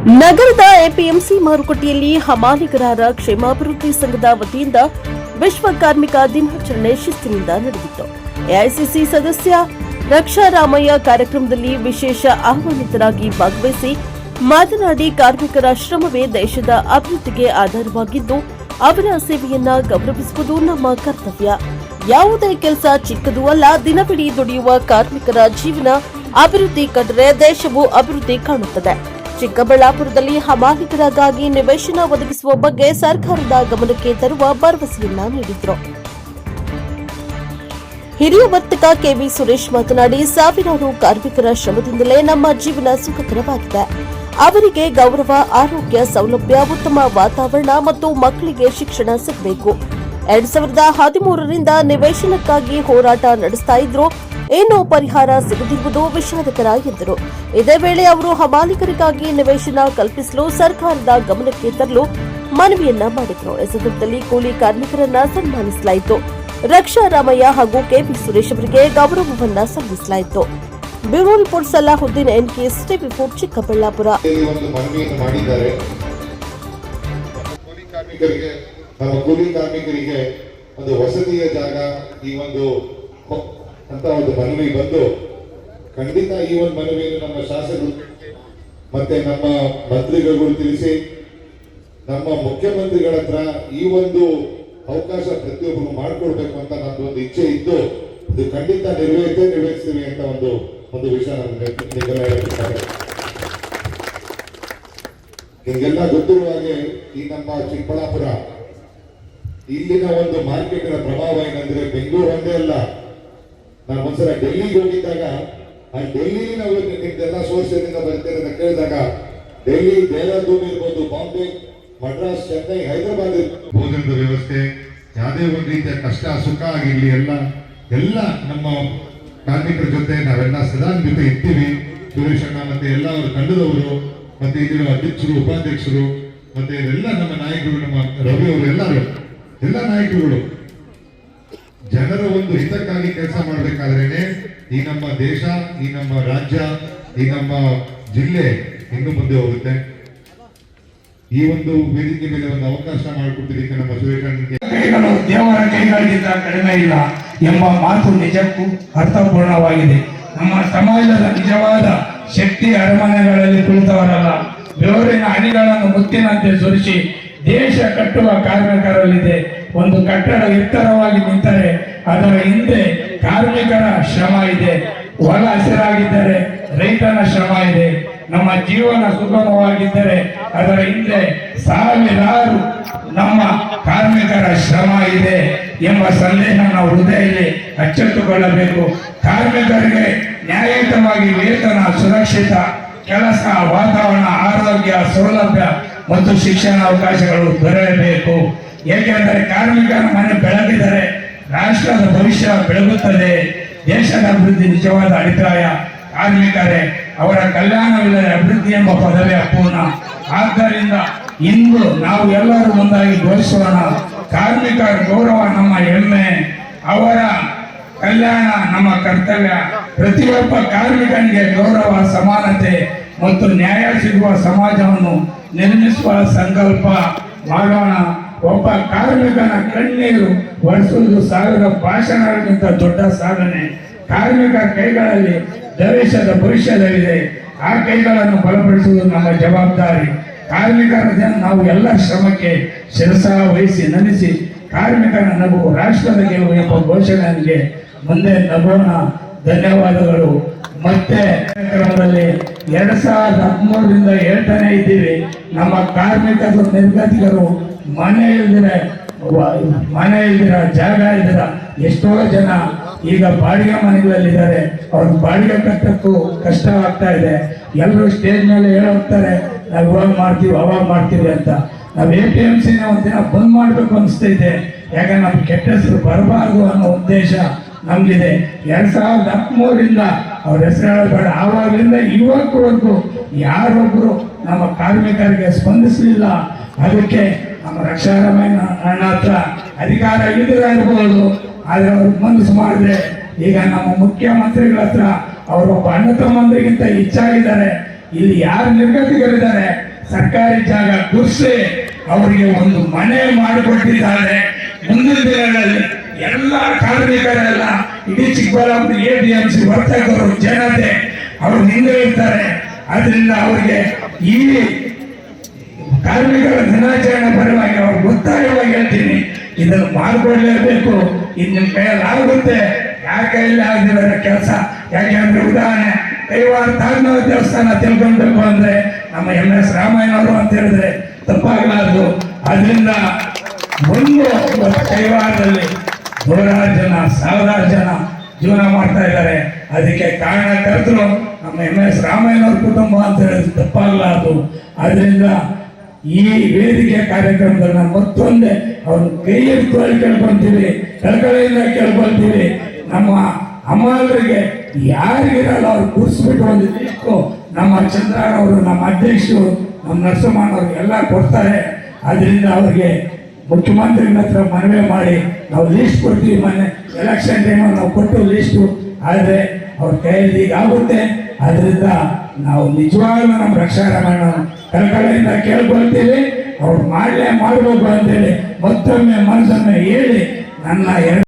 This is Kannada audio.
ನಗರದ ಎಪಿಎಂಸಿ ಮಾರುಕಟ್ಟೆಯಲ್ಲಿ ಹಮಾಲಿಗರ ಕ್ಷೇಮಾಭಿವೃದ್ಧಿ ಸಂಘದ ವತಿಯಿಂದ ವಿಶ್ವ ಕಾರ್ಮಿಕ ದಿನಾಚರಣೆ ಶಿಸ್ತಿನಿಂದ ನಡೆದಿತ್ತು. ಎಐಸಿಸಿ ಸದಸ್ಯ ರಕ್ಷಾ ರಾಮಯ್ಯ ಕಾರ್ಯಕ್ರಮದಲ್ಲಿ ವಿಶೇಷ ಆಹ್ವಾನಿತರಾಗಿ ಭಾಗವಹಿಸಿ ಮಾತನಾಡಿ, ಕಾರ್ಮಿಕರ ಶ್ರಮವೇ ದೇಶದ ಅಭಿವೃದ್ಧಿಗೆ ಆಧಾರವಾಗಿದ್ದು ಅವರ ಸೇವೆಯನ್ನ ಗೌರವಿಸುವುದು ನಮ್ಮ ಕರ್ತವ್ಯ. ಯಾವುದೇ ಕೆಲಸ ಚಿಕ್ಕದೂ ಅಲ್ಲ. ದಿನವಿಡೀ ದುಡಿಯುವ ಕಾರ್ಮಿಕರ ಜೀವನ ಅಭಿವೃದ್ಧಿ ಕಂಡರೆ ದೇಶವು ಅಭಿವೃದ್ಧಿ ಕಾಣುತ್ತದೆ. ಚಿಕ್ಕಬಳ್ಳಾಪುರದಲ್ಲಿ ಹಮಾಲಿಗರಿಗಾಗಿ ನಿವೇಶನ ಒದಗಿಸುವ ಬಗ್ಗೆ ಸರ್ಕಾರದ ಗಮನಕ್ಕೆ ತರುವ ಭರವಸೆಯನ್ನ ನೀಡಿದರು. ಹಿರಿಯ ವರ್ತಕ ಕೆವಿ ಸುರೇಶ್ ಮಾತನಾಡಿ, ಸಾವಿರಾರು ಕಾರ್ಮಿಕರ ಶ್ರಮದಿಂದಲೇ ನಮ್ಮ ಜೀವನ ಸುಖಕರವಾಗಿದೆ. ಅವರಿಗೆ ಗೌರವ, ಆರೋಗ್ಯ ಸೌಲಭ್ಯ, ಉತ್ತಮ ವಾತಾವರಣ ಮತ್ತು ಮಕ್ಕಳಿಗೆ ಶಿಕ್ಷಣ ಸಿಗಬೇಕು. 2013ರಿಂದ ನಿವೇಶನಕ್ಕಾಗಿ ಹೋರಾಟ ನಡೆಸ್ತಾ ಇದ್ರು. ಏನೋ ಪರಿಹಾರ ಸಿಗದಿರುವುದು ವಿಷಾದಕರ ಎಂದರು. ಇದೇ ವೇಳೆ ಅವರು ಹಮಾಲಿಗರಿಗಾಗಿ ನಿವೇಶನ ಕಲ್ಪಿಸಲು ಸರ್ಕಾರದ ಗಮನಕ್ಕೆ ತರಲು ಮನವಿಯನ್ನ ಮಾಡಿದರು. ಈ ಸಂದರ್ಭದಲ್ಲಿ ಕೂಲಿ ಕಾರ್ಮಿಕರನ್ನ ಸನ್ಮಾನಿಸಲಾಯಿತು. ರಕ್ಷಾ ರಾಮಯ್ಯ ಹಾಗೂ ಕೆಪಿ ಸುರೇಶ್ ಅವರಿಗೆ ಗೌರವವನ್ನ ಸಲ್ಲಿಸಲಾಯಿತು. ಬ್ಯೂರೋ ರಿಪೋರ್ಟ್ ಸಲಾಹುದ್ದೀನ್ ಎನ್ಕೆ, ಟಿವಿ4 ಚಿಕ್ಕಬಳ್ಳಾಪುರ. ಕೂಲಿ ಕಾರ್ಮಿಕರಿಗೆ ಒಂದು ವಸತಿಯ ಜಾಗ ಈ ಒಂದು ಅಂತ ಒಂದು ಮನವಿ ಬಂದು, ಖಂಡಿತ ಈ ಒಂದು ಮನವಿಯನ್ನು ನಮ್ಮ ಶಾಸಕರು ಮತ್ತೆ ನಮ್ಮ ಮಂತ್ರಿಗಳು ತಿಳಿಸಿ ನಮ್ಮ ಮುಖ್ಯಮಂತ್ರಿಗಳ ಹತ್ರ ಈ ಒಂದು ಅವಕಾಶ ಪ್ರತಿಯೊಬ್ಬರು ಮಾಡಿಕೊಡ್ಬೇಕು ಅಂತ ನಮ್ದು ಒಂದು ಇಚ್ಛೆ ಇದ್ದು, ಇದು ಖಂಡಿತ ನಿರ್ವಹಿಸ್ತೀವಿ ಅಂತ ಒಂದು ವಿಷಯ ನಿಮಗೆಲ್ಲ ಹೇಳ್ತಾರೆ. ನಿಮಗೆಲ್ಲ ಗೊತ್ತಿರುವ ಹಾಗೆ ಈ ನಮ್ಮ ಚಿಕ್ಕಬಳ್ಳಾಪುರ ಇಲ್ಲಿನ ಒಂದು ಮಾರ್ಕೆಟ್ನ ಪ್ರಭಾವ ಏನಂದ್ರೆ, ಬೆಂಗಳೂರು ಒಂದೇ ಅಲ್ಲ. ನಾನು ಒಂದ್ಸಲ ಡೆಲ್ಲಿಗೆ ಹೋಗಿದ್ದಾಗ ಆ ಡೆಲ್ಲಿ ನಾವು ನಿಮ್ದೆಲ್ಲ ಸೋರ್ಸಿಂದ ಬರ್ತೇನೆ ಅಂತ ಕೇಳಿದಾಗ, ಡೆಲ್ಲಿ, ದೇಹರಾದೂನ್ ಇರ್ಬೋದು, ಬಾಂಬೆ, ಮಡ್ರಾಸ್, ಚೆನ್ನೈ, ಹೈದರಾಬಾದ್ ಭೋಜನದ ವ್ಯವಸ್ಥೆ, ಯಾವುದೇ ಒಂದು ರೀತಿಯ ಕಷ್ಟ ಸುಖ ಆಗಿರ್ಲಿ, ಎಲ್ಲ ನಮ್ಮ ಕಾರ್ಮಿಕರ ಜೊತೆ ನಾವೆಲ್ಲ ಸದಾ ಜೊತೆ ಇರ್ತೀವಿ. ಸುರೇಶ್ ಅಣ್ಣ ಮತ್ತೆ ಎಲ್ಲ ಅವರು ತಂಡದವರು ಮತ್ತೆ ಇದರ ಅಧ್ಯಕ್ಷರು, ಉಪಾಧ್ಯಕ್ಷರು ಮತ್ತೆ ಎಲ್ಲ ನಮ್ಮ ನಾಯಕರು, ನಮ್ಮ ರವಿ ಅವರು, ಎಲ್ಲ ನಾಯಕರುಗಳು ಜನರ ಒಂದು ಹಿತಕ್ಕಾಗಿ ಕೆಲಸ ಮಾಡಬೇಕಾದ್ರೇನೆ ಈ ನಮ್ಮ ದೇಶ, ಈ ನಮ್ಮ ರಾಜ್ಯ, ಈ ನಮ್ಮ ಜಿಲ್ಲೆ ಇನ್ನು ಮುಂದೆ ಹೋಗುತ್ತೆ. ಈ ಒಂದು ವೇದಿಕೆ ಮೇಲೆ ಒಂದು ಅವಕಾಶ ಮಾಡಿಕೊಟ್ಟಿದ್ದಕ್ಕೆ ನಮ್ಮ ಸುರೇಶನಿಗೆ ಕೈಗಳು ದೇವರ ಕೈಗಳಿಗಿಂತ ಕಡಿಮೆ ಇಲ್ಲ ಎಂಬ ಮಾತು ನಿಜಕ್ಕೂ ಅರ್ಥಪೂರ್ಣವಾಗಿದೆ. ನಮ್ಮ ಸಮಾಜದ ನಿಜವಾದ ಶಕ್ತಿ ಅರಮನೆಗಳಲ್ಲಿ ಕುಳಿತವರಲ್ಲ, ಬೆವರಿನ ಹನಿಗಳನ್ನು ಮುತ್ತಿನಂತೆ ಸುರಿಸಿ ದೇಶ ಕಟ್ಟುವ ಕಾರ್ಮಿಕರಲ್ಲಿದೆ. ಒಂದು ಕಟ್ಟಡ ಎತ್ತರವಾಗಿ ನಿಂತರೆ ಅದರ ಹಿಂದೆ ಕಾರ್ಮಿಕರ ಶ್ರಮ ಇದೆ. ಹೊಲ ಹಸಿರಾಗಿದ್ದರೆ ರೈತನ ಶ್ರಮ ಇದೆ. ನಮ್ಮ ಜೀವನ ಸುಗಮವಾಗಿದ್ದರೆ ಅದರ ಹಿಂದೆ ಸಾವಿರಾರು ನಮ್ಮ ಕಾರ್ಮಿಕರ ಶ್ರಮ ಇದೆ ಎಂಬ ಸಂದೇಶ ನಾವು ಹೃದಯದಲ್ಲಿ ಅಚ್ಚೊತ್ತುಕೊಳ್ಳಬೇಕು. ಕಾರ್ಮಿಕರಿಗೆ ನ್ಯಾಯಯುತವಾಗಿ ವೇತನ, ಸುರಕ್ಷಿತ ಕೆಲಸ, ವಾತಾವರಣ, ಆರೋಗ್ಯ ಸೌಲಭ್ಯ ಮತ್ತು ಶಿಕ್ಷಣ ಅವಕಾಶಗಳು ದೊರೆಯಬೇಕು. ಏಕೆಂದರೆ ಕಾರ್ಮಿಕರ ಮನೆ ಬೆಳಗಿದರೆ ರಾಷ್ಟ್ರದ ಭವಿಷ್ಯ ಬೆಳಗುತ್ತದೆ. ದೇಶದ ಅಭಿವೃದ್ಧಿ ನಿಜವಾದ ಅಡಿಪಾಯ ಕಾರ್ಮಿಕರೇ. ಅವರ ಕಲ್ಯಾಣವಿಲ್ಲದೆ ಅಭಿವೃದ್ಧಿ ಎಂಬ ಪದವೇ ಅಪೂರ್ಣ. ಆದ್ದರಿಂದ ಇಂದು ನಾವು ಎಲ್ಲರೂ ಒಂದಾಗಿ ಘೋಷಿಸೋಣ, ಕಾರ್ಮಿಕರ ಗೌರವ ನಮ್ಮ ಹೆಮ್ಮೆ, ಅವರ ಕಲ್ಯಾಣ ನಮ್ಮ ಕರ್ತವ್ಯ. ಪ್ರತಿಯೊಬ್ಬ ಕಾರ್ಮಿಕನಿಗೆ ಗೌರವ, ಸಮಾನತೆ ಮತ್ತು ನ್ಯಾಯ ಸಿಗುವ ಸಮಾಜವನ್ನು ನಿರ್ಮಿಸುವ ಸಂಕಲ್ಪ ಮಾಡೋಣ. ಒಬ್ಬ ಕಾರ್ಮಿಕನ ಕಣ್ಣೀರು ಒರೆಸುವುದು 1000 ಭಾಷಣಗಳಿಗಿಂತ ದೊಡ್ಡ ಸಾಧನೆ. ಕಾರ್ಮಿಕರ ಕೈಗಳಲ್ಲಿ ದೇಶದ ಭವಿಷ್ಯದಲ್ಲಿದೆ. ಆ ಕೈಗಳನ್ನು ಬಲಪಡಿಸುವುದು ನಮ್ಮ ಜವಾಬ್ದಾರಿ. ಕಾರ್ಮಿಕರ ನಾವು ಎಲ್ಲ ಶ್ರಮಕ್ಕೆ ಶಿರಸ ವಹಿಸಿ ನಮಿಸಿ, ಕಾರ್ಮಿಕನ ನಗು ರಾಷ್ಟ್ರದ ಗೆಲುವು ಎಂಬ ಘೋಷಣೆಗೆ ಮುಂದೆ ನಗೋಣ. ಧನ್ಯವಾದಗಳು. ಮತ್ತೆ ಕಾರ್ಯಕ್ರಮದಲ್ಲಿ 2013ರಿಂದ ಹೇಳ್ತಾನೆ ಇದ್ದೀವಿ, ನಮ್ಮ ಕಾರ್ಮಿಕರು ನಿರ್ಗತಿಕರು ಮನೆ ಇಲ್ದಿರ ಜಾಗ ಇಲ್ದಿರ ಎಷ್ಟೋ ಜನ ಈಗ ಬಾಡಿಗೆ ಮನೆಗಳಲ್ಲಿದ್ದಾರೆ. ಅವ್ರಿಗೆ ಬಾಡಿಗೆ ಕಟ್ಟಕ್ಕೂ ಕಷ್ಟವಾಗ್ತಾ ಇದೆ. ಎಲ್ಲರೂ ಸ್ಟೇಜ್ ಮೇಲೆ ಹೇಳೋಗ್ತಾರೆ, ನಾವು ಇವಾಗ ಮಾಡ್ತೀವಿ ಅವಾಗ ಮಾಡ್ತೀವಿ ಅಂತ. ನಾವು APMCನ ಒಂದಿನ ಬಂದ್ ಮಾಡಬೇಕು ಅನಿಸ್ತೈತೆ. ಯಾಕಂದ್ರೆ ನಮ್ಗೆ ಕೆಟ್ಟ ಹೆಸರು ಬರಬಾರ್ದು ಅನ್ನೋ ಉದ್ದೇಶ ನಮಗಿದೆ. 2013ರಿಂದ ಅವ್ರ ಹೆಸರು ಹೇಳಬೇಡ, ಆವಾಗಲಿಂದ ಇವತ್ತುವರೆಗೂ ಯಾರೊಬ್ಬರು ನಮ್ಮ ಕಾರ್ಮಿಕರಿಗೆ ಸ್ಪಂದಿಸಲಿಲ್ಲ. ಅದಕ್ಕೆ ನಮ್ಮ ರಕ್ಷಾ ರಾಮಯ್ಯ ಅಣ್ಣ ಹತ್ರ ಅಧಿಕಾರ ಇರ್ಬೋದು, ಆದರೆ ಅವ್ರಿಗೆ ಮನಸ್ಸು ಮಾಡಿದ್ರೆ ಈಗ ನಮ್ಮ ಮುಖ್ಯಮಂತ್ರಿಗಳ ಹತ್ರ ಅವರೊಬ್ಬ ಅಣ್ಣ ತಮ್ಮಂದ್ರಿಗಿಂತ ಹೆಚ್ಚಾಗಿದ್ದಾರೆ. ಇಲ್ಲಿ ಯಾರು ನಿರ್ಗತಿಗರಿದ್ದಾರೆ ಸರ್ಕಾರಿ ಜಾಗ ಗುರ್ಸಿ ಅವರಿಗೆ ಒಂದು ಮನೆ ಮಾಡಿಕೊಟ್ಟಿದ್ದಾರೆ. ಮುಂದಿನ ದಿನಗಳಲ್ಲಿ ಎಲ್ಲ ಕಾರ್ಮಿಕರೆಲ್ಲ ಇಡೀ ಚಿಕ್ಕಬಳ್ಳಾಪುರ APMC ವರ್ತಕರು ಜನತೆ ಅವರು ಹಿಂದೆ ಇರ್ತಾರೆ. ಆದ್ರಿಂದ ಅವರಿಗೆ ಈ ಕಾರ್ಮಿಕರ ದಿನಾಚರಣೆ ಪರವಾಗಿ ಅವ್ರು ಗೊತ್ತಾಗವಾಗಿ ಹೇಳ್ತೀನಿ, ಇದನ್ನು ಮಾಡಿಕೊಡ್ಲೇಬೇಕು. ಇದು ನಿಮ್ಮ ಕೈಯಲ್ಲಿ ಆಗುತ್ತೆ, ಯಾರ ಕೈಯಲ್ಲಿ ಆಗದಿರೋ ಕೆಲಸ. ಯಾಕೆಂದ್ರೆ ಉದಾಹರಣೆ ಕೈವಾರ ತಾಜ್ಮಹಲ್ ದೇವಸ್ಥಾನ ತಿಳ್ಕೊಳ್ಬೇಕು ಅಂದ್ರೆ ನಮ್ಮ MS ರಾಮಯ್ಯನವರು ಅಂತ ಹೇಳಿದ್ರೆ ತಪ್ಪಾಗಲಾರದು. ಅದರಿಂದ ಒಂದು ಕೈವಾರದಲ್ಲಿ ನೂರಾರು ಜನ, ಸಾವಿರಾರು ಜನ ಜೀವನ ಮಾಡ್ತಾ ಇದ್ದಾರೆ. ಅದಕ್ಕೆ ಕಾರಣಕರ್ತರು ನಮ್ಮ MS ರಾಮಯ್ಯನವ್ರ ಕುಟುಂಬ ಅಂತ ಹೇಳಿದ್ರೆ ತಪ್ಪಾಗಲಾರದು. ಅದರಿಂದ ಈ ವೇದಿಕೆ ಕಾರ್ಯಕ್ರಮಗಳನ್ನ ಮತ್ತೊಂದೇ ಅವ್ರನ್ನ ಕೈ ಎತ್ತಿ ಕೇಳ್ಕೊಂತೀವಿ, ಕಳಕಳಿಯಿಂದ ಕೇಳ್ಕೊಳ್ತೀವಿ. ನಮ್ಮ ಅಮ್ಮರಿಗೆ ಯಾರಿಗಿರಲ್ಲ ಅವ್ರು ಕೂರಿಸ್ಬಿಟ್ಟು ಒಂದು ಲಿಸ್ಟು ನಮ್ಮ ಚಂದ್ರಣ್ಣ ಅವರು, ನಮ್ಮ ಅಧ್ಯಕ್ಷರು, ನಮ್ಮ ನರಸಿಂಹಣ್ಣವ್ರು ಎಲ್ಲ ಕೊಡ್ತಾರೆ. ಅದರಿಂದ ಅವ್ರಿಗೆ ಮುಖ್ಯಮಂತ್ರಿಗಳ ಹತ್ರ ಮನವಿ ಮಾಡಿ ನಾವು ಲೀಸ್ಟ್ ಕೊಡ್ತೀವಿ. ಮೊನ್ನೆ ಎಲೆಕ್ಷನ್ ಟೈಮಲ್ಲಿ ನಾವು ಕೊಟ್ಟು ಲೀಸ್ಟು, ಆದರೆ ಅವ್ರ ಕೈಯಲ್ಲಿ ಈಗ ಆಗುತ್ತೆ. ಅದರಿಂದ ನಾವು ನಿಜವಾಗ್ಲೂ ನಮ್ಮ ರಕ್ಷಾರಾಮಣ್ಣ ಕಳಕಳಿಯಿಂದ ಕೇಳ್ಕೊಳ್ತೀವಿ, ಅವ್ರು ಮಾಡಬೇಕು ಅಂತೇಳಿ ಮತ್ತೊಮ್ಮೆ ಮನಸ್ಸನ್ನು ಹೇಳಿ ನನ್ನ